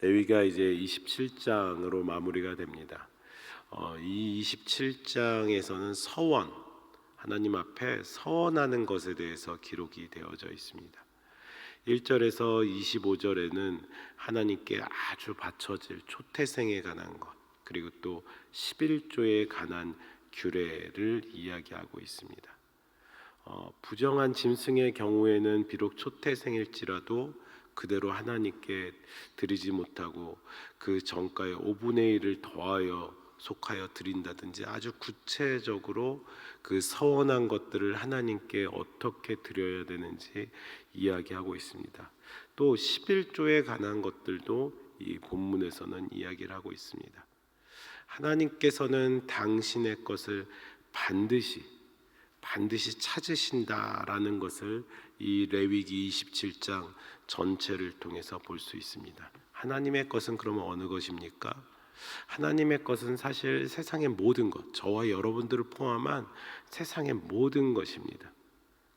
레위기가 이제 27장으로 마무리가 됩니다. 이 27장에서는 서원, 하나님 앞에 서원하는 것에 대해서 기록이 되어져 있습니다. 1절에서 25절에는 하나님께 아주 바쳐질 초태생에 관한 것, 그리고 또 11조에 관한 규례를 이야기하고 있습니다. 부정한 짐승의 경우에는 비록 초태생일지라도 그대로 하나님께 드리지 못하고 그 정가의 5분의 1을 더하여 속하여 드린다든지 아주 구체적으로 그 서원한 것들을 하나님께 어떻게 드려야 되는지 이야기하고 있습니다. 또 11조에 관한 것들도 이 본문에서는 이야기를 하고 있습니다. 하나님께서는 당신의 것을 반드시 찾으신다라는 것을 이 레위기 27장 전체를 통해서 볼 수 있습니다. 하나님의 것은 그러면 어느 것입니까? 하나님의 것은 사실 세상의 모든 것, 저와 여러분들을 포함한 세상의 모든 것입니다.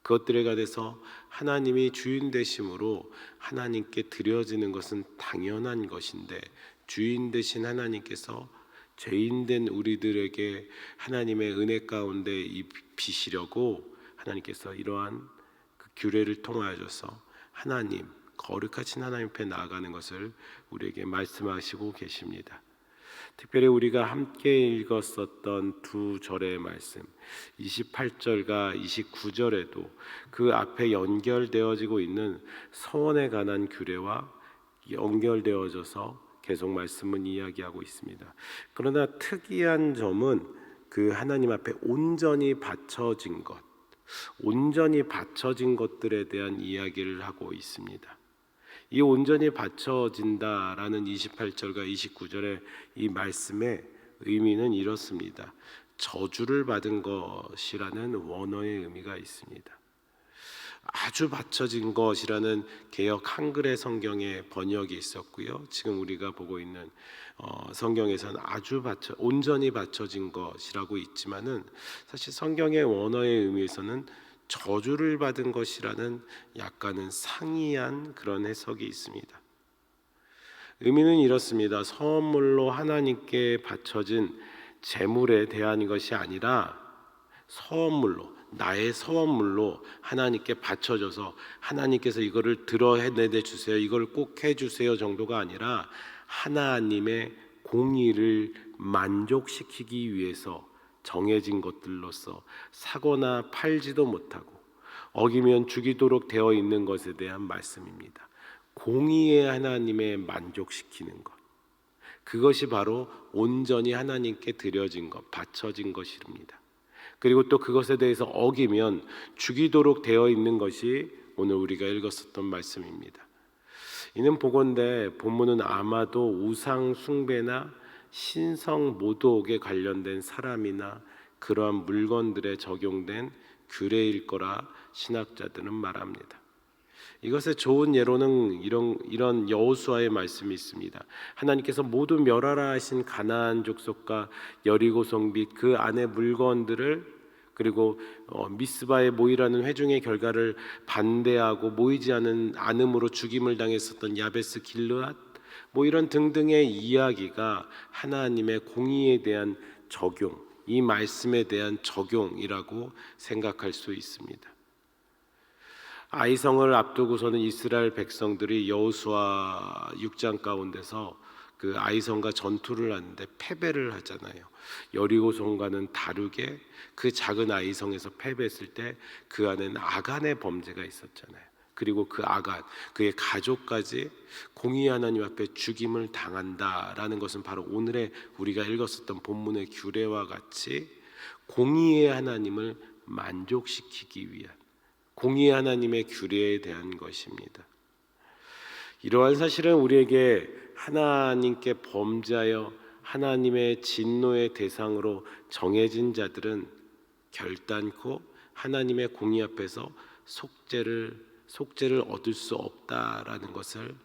그것들에 관해서 하나님이 주인 되심으로 하나님께 드려지는 것은 당연한 것인데, 주인 되신 하나님께서 죄인된 우리들에게 하나님의 은혜 가운데 입히시려고 하나님께서 이러한 그 규례를 통하여서 하나님, 거룩하신 하나님 앞에 나아가는 것을 우리에게 말씀하시고 계십니다. 특별히 우리가 함께 읽었었던 두 절의 말씀 28절과 29절에도 그 앞에 연결되어지고 있는 서원에 관한 규례와 연결되어져서 계속 말씀은 이야기하고 있습니다. 그러나 특이한 점은 그 하나님 앞에 온전히 바쳐진 것들에 대한 이야기를 하고 있습니다. 이 온전히 바쳐진다라는 28절과 29절의 이 말씀의 의미는 이렇습니다. 저주를 받은 것이라는 원어의 의미가 있습니다. 아주 바쳐진 것이라는 개역 한글의 성경의 번역이 있었고요. 지금 우리가 보고 있는 성경에서는 온전히 바쳐진 것이라고 있지만은 사실 성경의 원어의 의미에서는 저주를 받은 것이라는 약간은 상이한 그런 해석이 있습니다. 의미는 이렇습니다. 선물로 하나님께 바쳐진 제물에 대한 것이 아니라 나의 서원물로 하나님께 바쳐져서 하나님께서 이거를 들어내 주세요, 이걸 꼭 해주세요 정도가 아니라 하나님의 공의를 만족시키기 위해서 정해진 것들로서 사거나 팔지도 못하고 어기면 죽이도록 되어 있는 것에 대한 말씀입니다. 공의의 하나님의 만족시키는 것, 그것이 바로 온전히 하나님께 드려진 것, 바쳐진 것입니다. 그리고 또 그것에 대해서 어기면 죽이도록 되어 있는 것이 오늘 우리가 읽었었던 말씀입니다. 이는 보건대 본문은 아마도 우상 숭배나 신성 모독에 관련된 사람이나 그러한 물건들에 적용된 규례일 거라 신학자들은 말합니다. 이것의 좋은 예로는 이런 여호수아의 말씀이 있습니다. 하나님께서 모두 멸하라 하신 가나안 족속과 여리고 성 및 그 안의 물건들을, 그리고 미스바에 모이라는 회중의 결과를 반대하고 모이지 않음으로 죽임을 당했었던 야베스 길르앗, 이런 등등의 이야기가 하나님의 공의에 대한 적용, 이 말씀에 대한 적용이라고 생각할 수 있습니다. 아이성을 앞두고서는 이스라엘 백성들이 여호수아 6장 가운데서 그 아이성과 전투를 하는데 패배를 하잖아요. 여리고성과는 다르게 그 작은 아이성에서 패배했을 때 그 안에는 아간의 범죄가 있었잖아요. 그리고 그 아간, 그의 가족까지 공의 하나님 앞에 죽임을 당한다라는 것은 바로 오늘의 우리가 읽었었던 본문의 규례와 같이 공의의 하나님을 만족시키기 위한 공의 하나님의 규례에 대한 것입니다. 이러한 사실은 우리에게 하나님께 범죄하여 하나님의 진노의 대상으로 정해진 자들은 결단코 하나님의 공의 앞에서 속죄를 얻을 수 없다라는 것을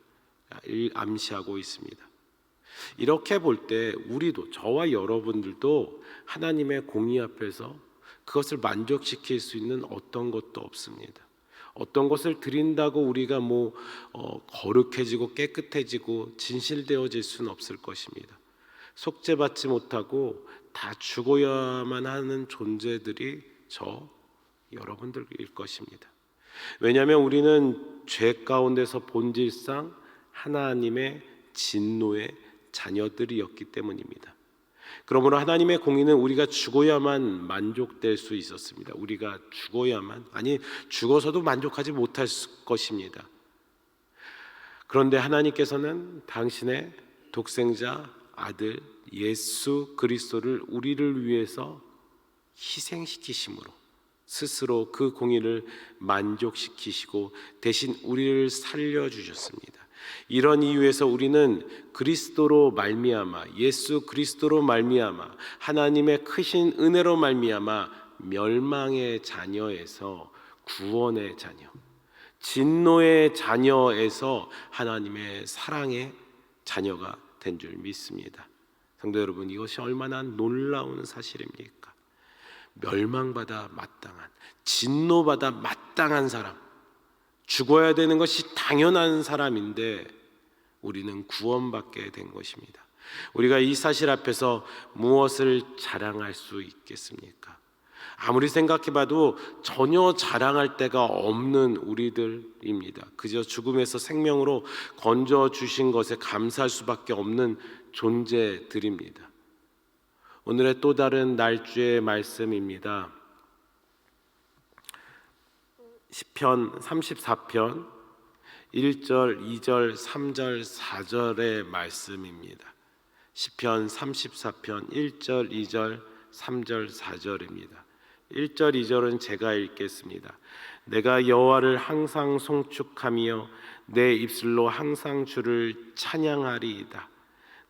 암시하고 있습니다. 이렇게 볼 때 우리도, 저와 여러분들도 하나님의 공의 앞에서 그것을 만족시킬 수 있는 어떤 것도 없습니다. 어떤 것을 드린다고 우리가 거룩해지고 깨끗해지고 진실되어질 수는 없을 것입니다. 속죄받지 못하고 다 죽어야만 하는 존재들이 여러분들일 것입니다. 왜냐하면 우리는 죄 가운데서 본질상 하나님의 진노의 자녀들이었기 때문입니다. 그러므로 하나님의 공의는 우리가 죽어야만 만족될 수 있었습니다. 우리가 죽어서도 만족하지 못할 것입니다. 그런데 하나님께서는 당신의 독생자 아들 예수 그리스도를 우리를 위해서 희생시키심으로 스스로 그 공의를 만족시키시고 대신 우리를 살려주셨습니다. 이런 이유에서 우리는 그리스도로 말미암아, 예수 그리스도로 말미암아, 하나님의 크신 은혜로 말미암아 멸망의 자녀에서 구원의 자녀, 진노의 자녀에서 하나님의 사랑의 자녀가 된 줄 믿습니다. 성도 여러분, 이것이 얼마나 놀라운 사실입니까? 멸망받아 마땅한, 진노받아 마땅한 사람, 죽어야 되는 것이 당연한 사람인데 우리는 구원받게 된 것입니다. 우리가 이 사실 앞에서 무엇을 자랑할 수 있겠습니까? 아무리 생각해봐도 전혀 자랑할 데가 없는 우리들입니다. 그저 죽음에서 생명으로 건져주신 것에 감사할 수밖에 없는 존재들입니다. 오늘의 또 다른 날주의 말씀입니다. 시편 34편 1절, 2절, 3절, 4절의 말씀입니다. 시편 34편 1절, 2절, 3절, 4절입니다. 1절, 2절은 제가 읽겠습니다. 내가 여호와를 항상 송축하며 내 입술로 항상 주를 찬양하리이다.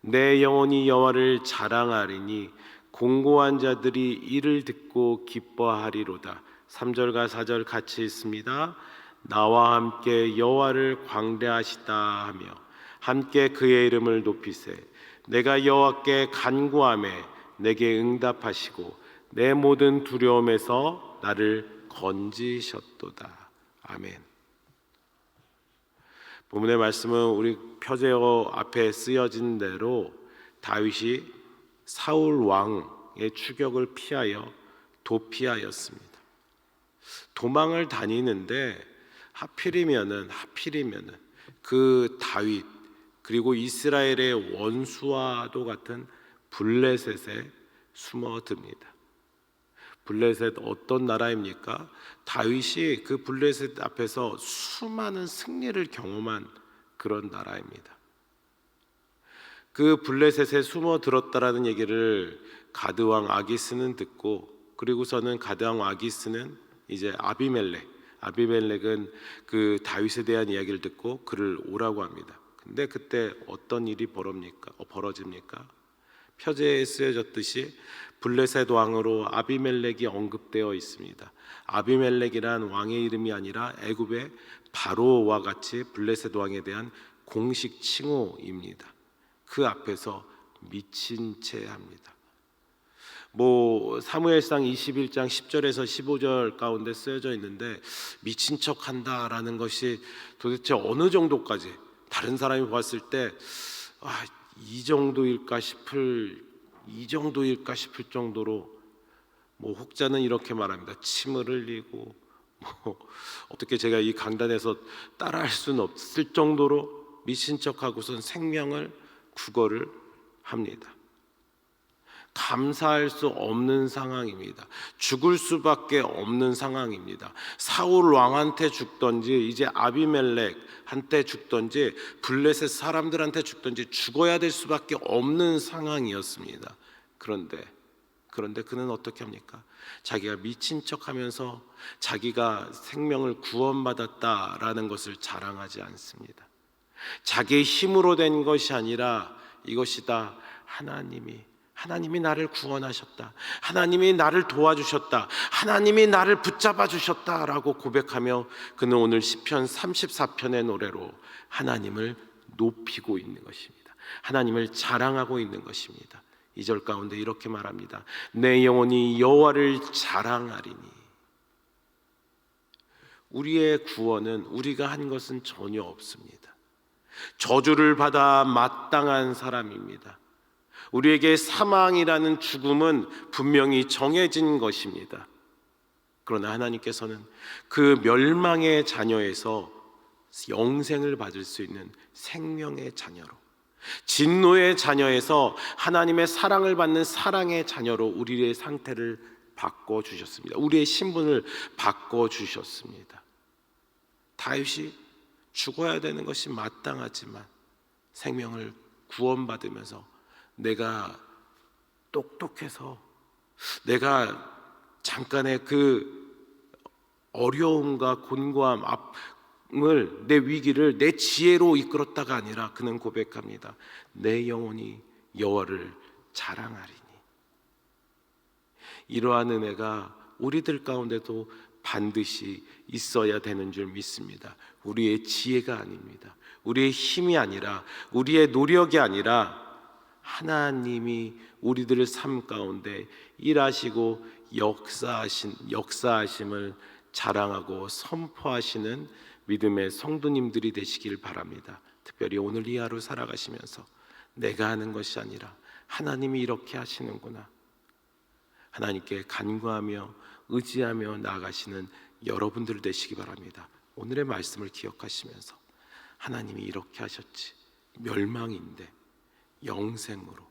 내 영혼이 여호와를 자랑하리니 공고한 자들이 이를 듣고 기뻐하리로다. 3절과 4절 같이 있습니다. 나와 함께 여호와를 광대하시다 하며 함께 그의 이름을 높이세. 내가 여호와께 간구하매 내게 응답하시고 내 모든 두려움에서 나를 건지셨도다. 아멘. 본문의 말씀은 우리 표제어 앞에 쓰여진 대로 다윗이 사울 왕의 추격을 피하여 도피하였습니다. 도망을 다니는데 하필이면은 그 다윗 그리고 이스라엘의 원수와도 같은 블레셋에 숨어듭니다. 블레셋 어떤 나라입니까? 다윗이 그 블레셋 앞에서 수많은 승리를 경험한 그런 나라입니다. 그 블레셋에 숨어들었다라는 얘기를 가드왕 아기스는 듣고, 그리고서는 가드왕 아기스는 이제 아비멜렉은 그 다윗에 대한 이야기를 듣고 그를 오라고 합니다. 근데 그때 어떤 일이 벌어집니까? 표제에 쓰여졌듯이 블레셋 왕으로 아비멜렉이 언급되어 있습니다. 아비멜렉이란 왕의 이름이 아니라 애굽의 바로와 같이 블레셋 왕에 대한 공식 칭호입니다. 그 앞에서 미친 채 합니다. 사무엘상 21장 10절에서 15절 가운데 쓰여져 있는데 미친 척 한다라는 것이 도대체 어느 정도까지 다른 사람이 봤을 때 이 정도일까 싶을 정도로 혹자는 이렇게 말합니다. 침을 흘리고 어떻게 제가 이 강단에서 따라할 수는 없을 정도로 미친 척하고선 생명을 구걸을 합니다. 감사할 수 없는 상황입니다. 죽을 수밖에 없는 상황입니다. 사울 왕한테 죽던지 이제 아비멜렉한테 죽던지 블레셋 사람들한테 죽던지 죽어야 될 수밖에 없는 상황이었습니다. 그런데 그는 어떻게 합니까? 자기가 미친 척하면서 자기가 생명을 구원받았다라는 것을 자랑하지 않습니다. 자기의 힘으로 된 것이 아니라 이것이 다 하나님이 나를 구원하셨다. 하나님이 나를 도와주셨다. 하나님이 나를 붙잡아 주셨다라고 고백하며 그는 오늘 시편 34편의 노래로 하나님을 높이고 있는 것입니다. 하나님을 자랑하고 있는 것입니다. 2절 가운데 이렇게 말합니다. 내 영혼이 여호와를 자랑하리니. 우리의 구원은 우리가 한 것은 전혀 없습니다. 저주를 받아 마땅한 사람입니다. 우리에게 사망이라는 죽음은 분명히 정해진 것입니다. 그러나 하나님께서는 그 멸망의 자녀에서 영생을 받을 수 있는 생명의 자녀로, 진노의 자녀에서 하나님의 사랑을 받는 사랑의 자녀로 우리의 상태를 바꿔주셨습니다. 우리의 신분을 바꿔주셨습니다. 다윗이 죽어야 되는 것이 마땅하지만 생명을 구원받으면서 내가 똑똑해서, 내가 잠깐의 그 어려움과 곤고함을, 내 위기를 내 지혜로 이끌었다가 아니라 그는 고백합니다. 내 영혼이 여호와를 자랑하리니. 이러한 은혜가 우리들 가운데도 반드시 있어야 되는 줄 믿습니다. 우리의 지혜가 아닙니다. 우리의 힘이 아니라, 우리의 노력이 아니라 하나님이 우리들의 삶 가운데 일하시고 역사하심을 자랑하고 선포하시는 믿음의 성도님들이 되시길 바랍니다. 특별히 오늘 이 하루 살아가시면서 내가 하는 것이 아니라 하나님이 이렇게 하시는구나, 하나님께 간구하며 의지하며 나아가시는 여러분들 되시기 바랍니다. 오늘의 말씀을 기억하시면서 하나님이 이렇게 하셨지, 멸망인데 영생으로,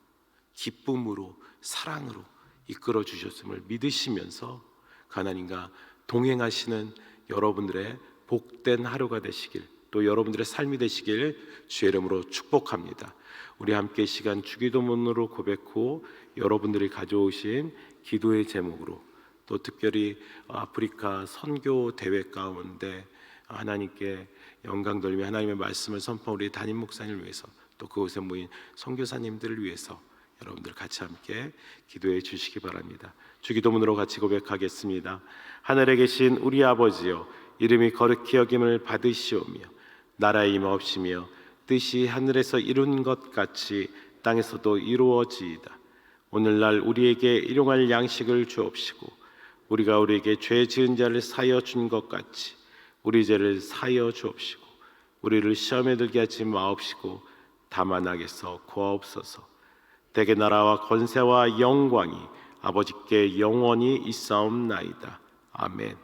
기쁨으로, 사랑으로 이끌어 주셨음을 믿으시면서 하나님과 동행하시는 여러분들의 복된 하루가 되시길, 또 여러분들의 삶이 되시길 주의 이름으로 축복합니다. 우리 함께 시간 주기도문으로 고백 후 여러분들이 가져오신 기도의 제목으로, 또 특별히 아프리카 선교 대회 가운데 하나님께 영광 돌리며 하나님의 말씀을 선포한 우리 담임 목사님을 위해서, 또 그곳에 모인 선교사님들을 위해서 여러분들 같이 함께 기도해 주시기 바랍니다. 주기도문으로 같이 고백하겠습니다. 하늘에 계신 우리 아버지여, 이름이 거룩히 여김을 받으시오며 나라의 임하옵시며 뜻이 하늘에서 이룬 것 같이 땅에서도 이루어지이다. 오늘날 우리에게 일용할 양식을 주옵시고 우리가 우리에게 죄 지은 자를 사하여 준 것 같이 우리 죄를 사하여 주옵시고 우리를 시험에 들게 하지 마옵시고 다만 악에서 구하옵소서. 대개 나라와 권세와 영광이 아버지께 영원히 있사옵나이다. 아멘.